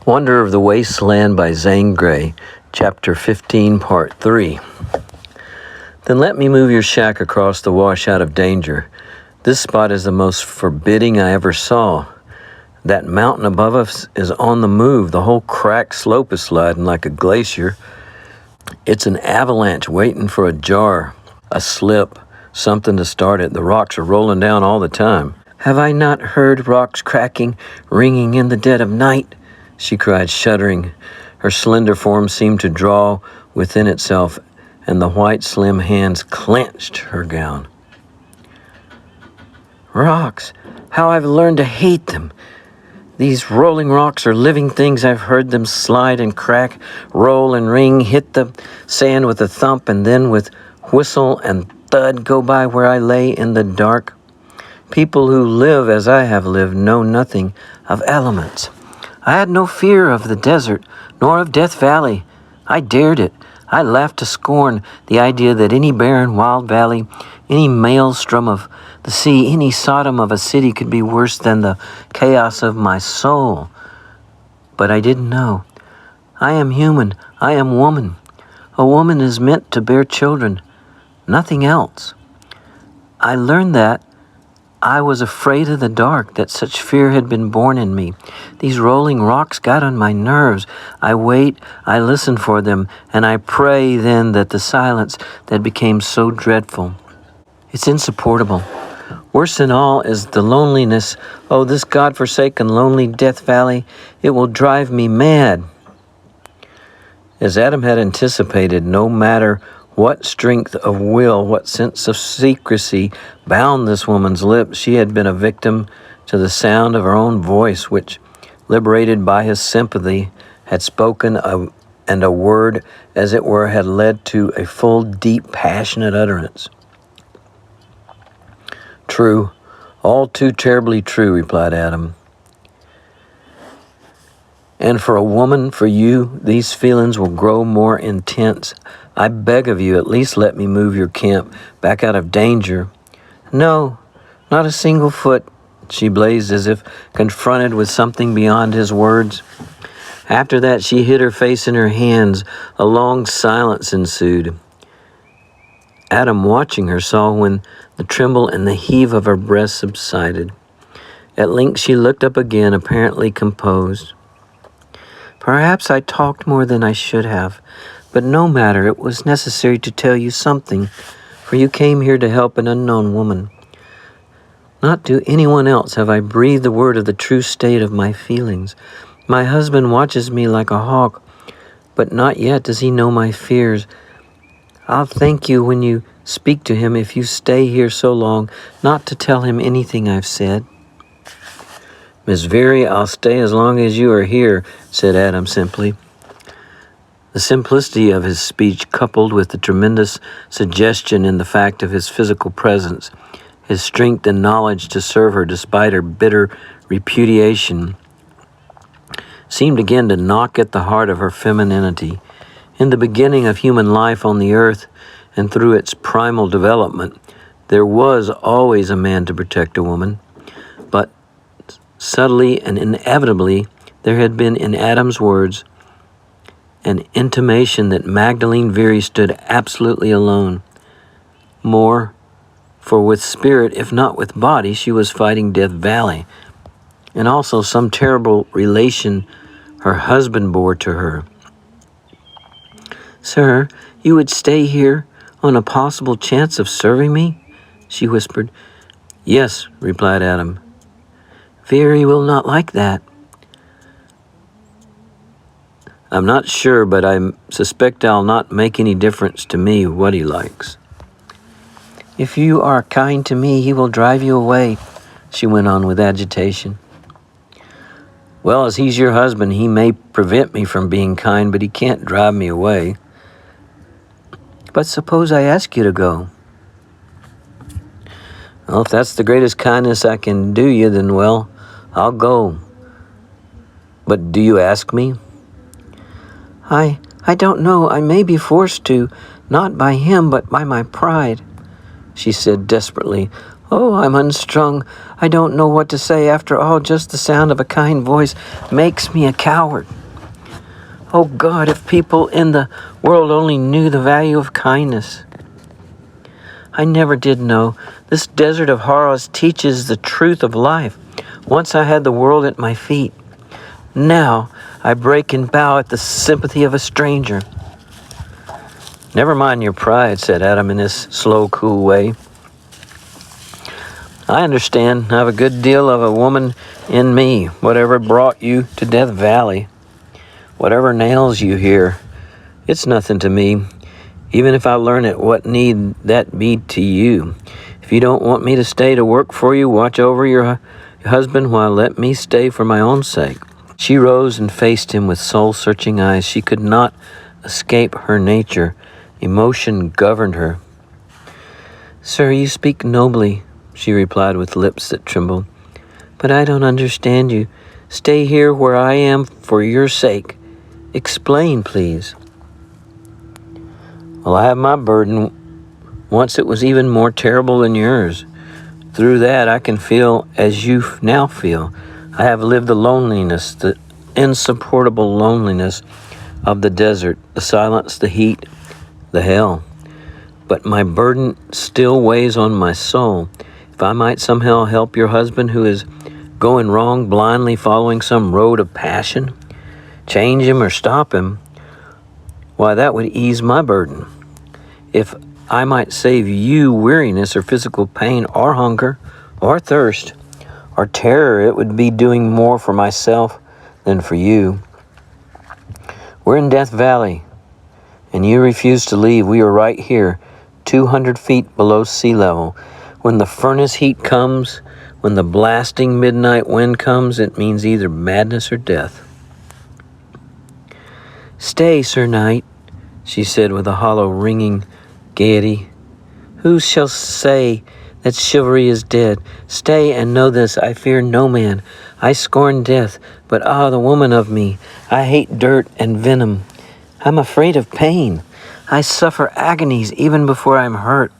Wonder of the Wasteland by Zane Grey, Chapter 15, Part 3. Then let me move your shack across the wash out of danger. This spot is the most forbidding I ever saw. That mountain above us is on the move. The whole cracked slope is sliding like a glacier. It's an avalanche waiting for a jar, a slip, something to start it. The rocks are rolling down all the time. Have I not heard rocks cracking, ringing in the dead of night? She cried, shuddering. Her slender form seemed to draw within itself, and the white, slim hands clenched her gown. Rocks! How I've learned to hate them! These rolling rocks are living things. I've heard them slide and crack, roll and ring, hit the sand with a thump, and then with whistle and thud go by where I lay in the dark. People who live as I have lived know nothing of elements. I had no fear of the desert, nor of Death Valley. I dared it. I laughed to scorn the idea that any barren wild valley, any maelstrom of the sea, any Sodom of a city could be worse than the chaos of my soul. But I didn't know. I am human. I am woman. A woman is meant to bear children, nothing else. I learned that. I was afraid of the dark, that such fear had been born in me. These rolling rocks got on my nerves. I wait, I listen for them, and I pray then that the silence that became so dreadful. It's insupportable. Worse than all is the loneliness. Oh, this God-forsaken lonely Death Valley, it will drive me mad. As Adam had anticipated, no matter what strength of will, what sense of secrecy bound this woman's lips, she had been a victim to the sound of her own voice, which, liberated by his sympathy, had spoken and a word, as it were, had led to a full, deep, passionate utterance. True, all too terribly true, replied Adam. And for a woman, for you, these feelings will grow more intense. I beg of you, at least let me move your camp back out of danger. No, not a single foot, she blazed as if confronted with something beyond his words. After that, she hid her face in her hands. A long silence ensued. Adam, watching her, saw when the tremble and the heave of her breast subsided. At length she looked up again, apparently composed. Perhaps I talked more than I should have, but no matter, it was necessary to tell you something, for you came here to help an unknown woman. Not to anyone else have I breathed the word of the true state of my feelings. My husband watches me like a hawk, but not yet does he know my fears. I'll thank you when you speak to him if you stay here so long, not to tell him anything I've said. Miss Veery, I'll stay as long as you are here, said Adam simply. The simplicity of his speech, coupled with the tremendous suggestion in the fact of his physical presence, his strength and knowledge to serve her despite her bitter repudiation, seemed again to knock at the heart of her femininity. In the beginning of human life on the earth and through its primal development, there was always a man to protect a woman, but subtly and inevitably, there had been in Adam's words an intimation that Magdalene Veery stood absolutely alone. More, for with spirit, if not with body, she was fighting Death Valley, and also some terrible relation her husband bore to her. Sir, you would stay here on a possible chance of serving me? She whispered. Yes, replied Adam. Veery will not like that. I'm not sure, but I suspect I'll not make any difference to me what he likes. If you are kind to me, he will drive you away, she went on with agitation. Well, as he's your husband, he may prevent me from being kind, but he can't drive me away. But suppose I ask you to go? Well, if that's the greatest kindness I can do you, then, well, I'll go. But do you ask me? I don't know. I may be forced to, not by him, but by my pride, she said desperately. Oh, I'm unstrung. I don't know what to say. After all, just the sound of a kind voice makes me a coward. Oh God, if people in the world only knew the value of kindness. I never did know. This desert of horrors teaches the truth of life. Once I had the world at my feet. Now I break and bow at the sympathy of a stranger. Never mind your pride, said Adam in his slow, cool way. I understand. I have a good deal of a woman in me. Whatever brought you to Death Valley, whatever nails you here, it's nothing to me. Even if I learn it, what need that be to you? If you don't want me to stay to work for you, watch over your husband, why let me stay for my own sake. She rose and faced him with soul-searching eyes. She could not escape her nature. Emotion governed her. Sir, you speak nobly, she replied with lips that trembled. But I don't understand you. Stay here where I am for your sake. Explain, please. Well, I have my burden. Once it was even more terrible than yours. Through that, I can feel as you now feel. I have lived the loneliness, the insupportable loneliness of the desert, the silence, the heat, the hell. But my burden still weighs on my soul. If I might somehow help your husband who is going wrong, blindly following some road of passion, change him or stop him, why, that would ease my burden. If I might save you weariness or physical pain or hunger or thirst or terror, it would be doing more for myself than for you. We're in Death Valley, and you refuse to leave. We are right here, 200 feet below sea level. When the furnace heat comes, when the blasting midnight wind comes, it means either madness or death. Stay, Sir Knight, she said with a hollow, ringing gaiety. Who shall say that chivalry is dead? Stay and know this, I fear no man. I scorn death, but the woman of me. I hate dirt and venom. I'm afraid of pain. I suffer agonies even before I'm hurt.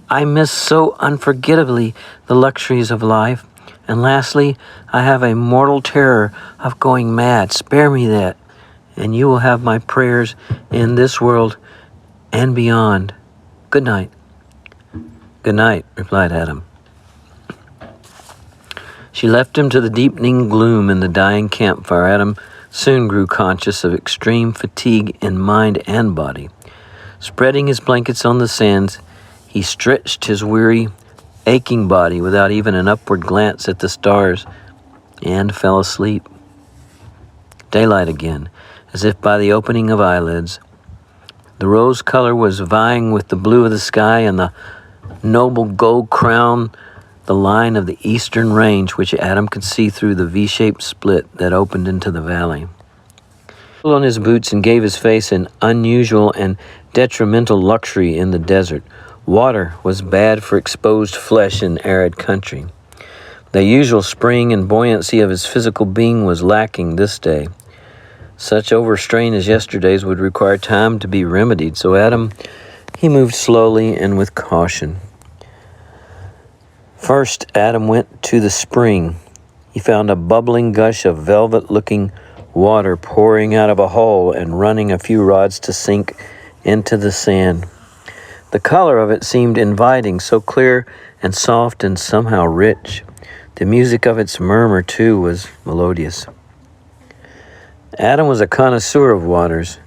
I miss so unforgettably the luxuries of life. And lastly, I have a mortal terror of going mad. Spare me that, and you will have my prayers in this world and beyond. Good night. Good night, replied Adam. She left him to the deepening gloom in the dying campfire. Adam soon grew conscious of extreme fatigue in mind and body. Spreading his blankets on the sands, he stretched his weary, aching body without even an upward glance at the stars and fell asleep. Daylight again, as if by the opening of eyelids. The rose color was vying with the blue of the sky, and the noble gold crown the line of the eastern range, which Adam could see through the V-shaped split that opened into the valley. He pulled on his boots and gave his face an unusual and detrimental luxury in the desert. Water was bad for exposed flesh in arid country. The usual spring and buoyancy of his physical being was lacking this day. Such overstrain as yesterday's would require time to be remedied, so he moved slowly and with caution. First, Adam went to the spring. He found a bubbling gush of velvet-looking water pouring out of a hole and running a few rods to sink into the sand. The color of it seemed inviting, so clear and soft and somehow rich. The music of its murmur, too, was melodious. Adam was a connoisseur of waters.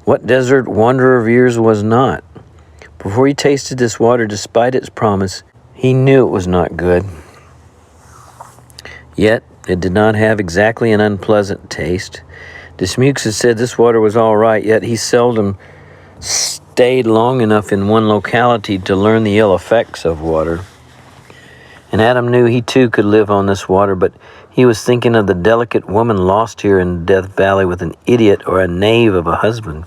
What desert wanderer of years was not? Before he tasted this water, despite its promise, he knew it was not good. Yet, it did not have exactly an unpleasant taste. Dismukes had said this water was all right, yet he seldom stayed long enough in one locality to learn the ill effects of water. And Adam knew he too could live on this water, but he was thinking of the delicate woman lost here in Death Valley with an idiot or a knave of a husband.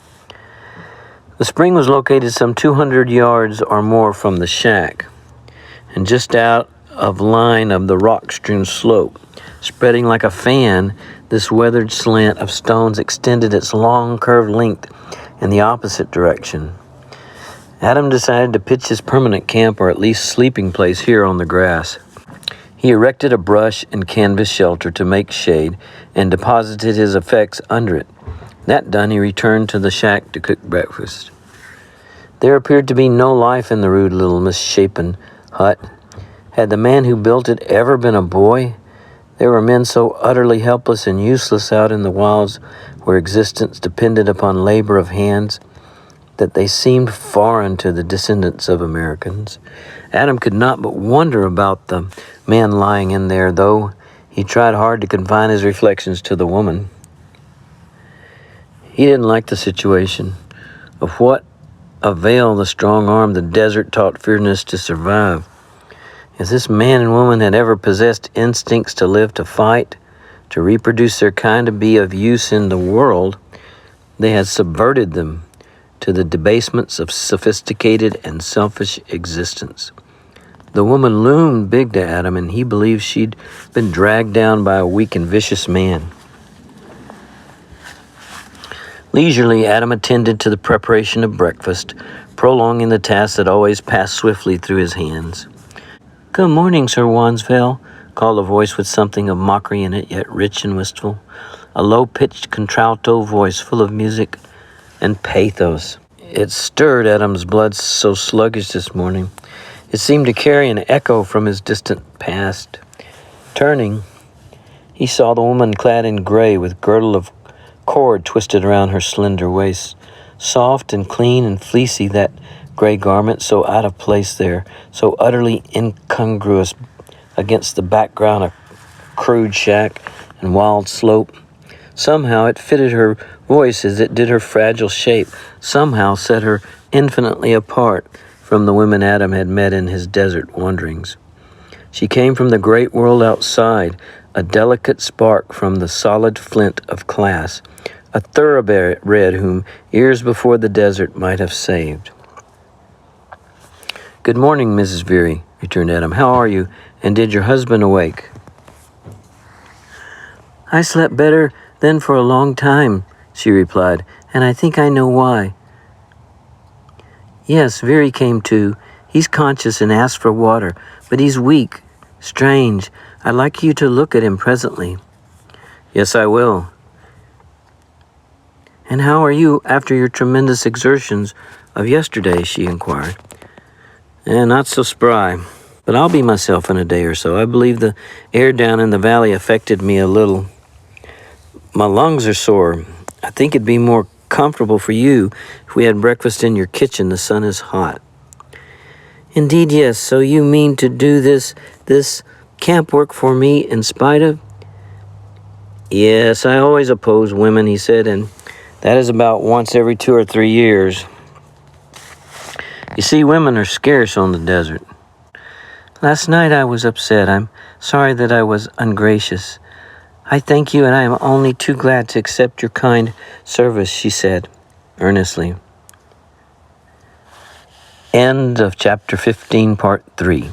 The spring was located some 200 yards or more from the shack, and just out of line of the rock-strewn slope. Spreading like a fan, this weathered slant of stones extended its long curved length in the opposite direction. Adam decided to pitch his permanent camp, or at least sleeping place, here on the grass. He erected a brush and canvas shelter to make shade and deposited his effects under it. That done, he returned to the shack to cook breakfast. There appeared to be no life in the rude little misshapen hut. Had the man who built it ever been a boy? There were men so utterly helpless and useless out in the wilds where existence depended upon labor of hands that they seemed foreign to the descendants of Americans. Adam could not but wonder about the man lying in there, though he tried hard to confine his reflections to the woman. He didn't like the situation. Of what avail the strong arm the desert taught fearlessness to survive? If this man and woman had ever possessed instincts to live, to fight, to reproduce their kind, to be of use in the world, they had subverted them to the debasements of sophisticated and selfish existence. The woman loomed big to Adam, and he believed she'd been dragged down by a weak and vicious man. Leisurely, Adam attended to the preparation of breakfast, prolonging the task that always passed swiftly through his hands. "Good morning, Sir Wansville," called a voice with something of mockery in it, yet rich and wistful. A low-pitched contralto voice full of music and pathos. It stirred Adam's blood so sluggish this morning. It seemed to carry an echo from his distant past. Turning, he saw the woman clad in gray with girdle of cord twisted around her slender waist. Soft and clean and fleecy, that gray garment, so out of place there, so utterly incongruous against the background of crude shack and wild slope. Somehow it fitted her voice as it did her fragile shape, somehow set her infinitely apart from the women Adam had met in his desert wanderings. She came from the great world outside, a delicate spark from the solid flint of class, a thoroughbred whom years before the desert might have saved. "Good morning, Mrs. Veery," returned Adam. "How are you? And did your husband awake?" "I slept better than for a long time," she replied, "and I think I know why." "Yes, Veery came to. He's conscious and asked for water, but he's weak, strange. I'd like you to look at him presently." "Yes, I will." "And how are you after your tremendous exertions of yesterday?" she inquired. Not so spry, but I'll be myself in a day or so. I believe the air down in the valley affected me a little. My lungs are sore. I think it'd be more comfortable for you if we had breakfast in your kitchen. The sun is hot." "Indeed, yes. So you mean to do this camp work for me in spite of?" "Yes, I always oppose women," he said, "and that is about once every 2 or 3 years. You see, women are scarce on the desert." "Last night I was upset. I'm sorry that I was ungracious. I thank you, and I am only too glad to accept your kind service," she said earnestly. End of chapter 15, part 3.